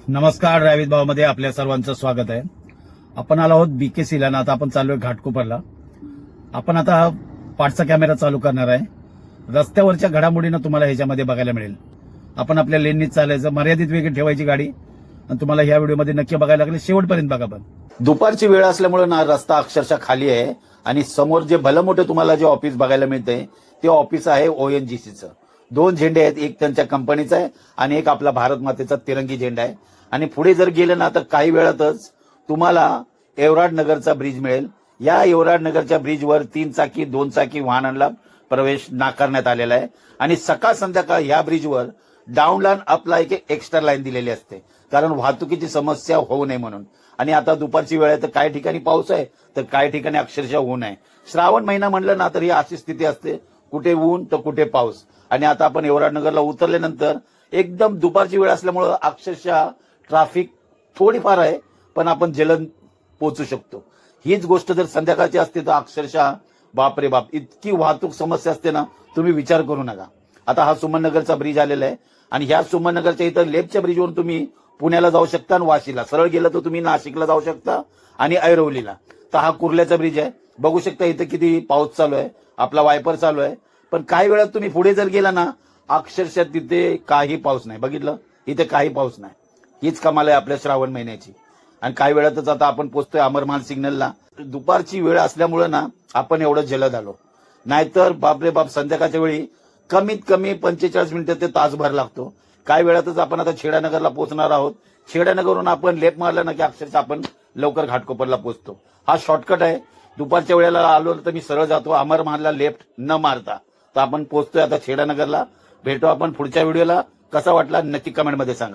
नमस्कार रावित भाव मध्ये आपल्या सर्वांचं स्वागत आहे. आपण आलो आहोत बीकेसीला ना. आता आपण चालू आहे घाटकोपरला. आपण आता पाठचा कॅमेरा चालू करणार आहे. रस्त्यावरच्या घडामोडीनं तुम्हाला ह्याच्यामध्ये बघायला मिळेल. आपण आपल्या लेननीच चालायचं, मर्यादित वेग ठेवायची गाडी आणि तुम्हाला ह्या व्हिडिओमध्ये नक्की बघायला लागले. शेवटपर्यंत बघा. पण दुपारची वेळ असल्यामुळे ना रस्ता अक्षरशः खाली आहे आणि समोर जे भलं मोठे तुम्हाला जे ऑफिस बघायला मिळतंय ते ऑफिस आहे ओएनजीसीचं. 2 झेंडे आहेत, एक त्यांच्या कंपनीचा आहे आणि एक आपला भारत मातेचा तिरंगी झेंडा आहे. आणि पुढे जर गेलं ना तर काही वेळातच तुम्हाला एवराड नगरचा ब्रिज मिळेल. या एवराड नगरच्या ब्रिजवर 3 चाकी 2 चाकी वाहनांना प्रवेश नाकारण्यात आलेला आहे आणि सकाळ संध्याकाळ या ब्रिजवर डाऊन लाईन अप ला एक एक्स्ट्रा लाईन दिलेली असते, कारण वाहतुकीची समस्या होऊ नये म्हणून. आणि आता दुपारची वेळ आहे तर काही ठिकाणी पाऊस आहे तर काही ठिकाणी अक्षरशः ऊन आहे. श्रावण महिना म्हणलं ना तर ही अशी स्थिती असते, कुठे ऊन तर कुठे पाऊस. आणि आता आपण एवराड नगरला उतरल्यानंतर एकदम दुपारची वेळ असल्यामुळं अक्षरशः ट्रॅफिक थोडीफार आहे, पण आपण जलद पोहोचू शकतो. हीच गोष्ट जर संध्याकाळची असते तर अक्षरशः बापरे बाप, इतकी वाहतूक समस्या असते ना, तुम्ही विचार करू नका. आता हा सुमननगरचा ब्रिज आलेला आहे आणि ह्या सुमननगरच्या इथं लेपच्या ब्रिजवरून तुम्ही पुण्याला जाऊ शकता आणि वाशीला. सरळ गेलं तर तुम्ही नाशिकला जाऊ शकता आणि ऐरोलीला. तर हा कुर्ल्याचा ब्रिज आहे. बघू शकता इथं किती पाऊस चालू आहे, आपला वायपर चालू आहे. पण काही वेळात तुम्ही पुढे जर गेला ना अक्षरशः तिथे काही पाऊस नाही. बघितलं, इथे काही पाऊस नाही. हीच कमाल आहे आपल्या श्रावण महिन्याची. आणि काही वेळातच आता आपण पोहोचतोय अमरमाल सिग्नलला. दुपारची वेळ असल्यामुळे ना आपण एवढं जलद आलो, नाहीतर बापरे बाप संध्याकाळच्या वेळी कमीत कमी 45 मिनिटं ते तासभर लागतो. काही वेळातच आपण आता छेडानगरला पोहोचणार आहोत. छेडानगरवरून आपण लेफ्ट मारलं ना की अक्षरशः आपण लवकर घाटकोपरला पोहोचतो. हा शॉर्टकट आहे. दुपारच्या वेळेला आलो तर मी सरळ जातो अमरमालला लेफ्ट न मारता. तर आपण पोहोचतोय आता छेडानगरला. भेटू आपण पुढच्या व्हिडिओला. कसा वाटला नक्की कमेंटमध्ये सांगा.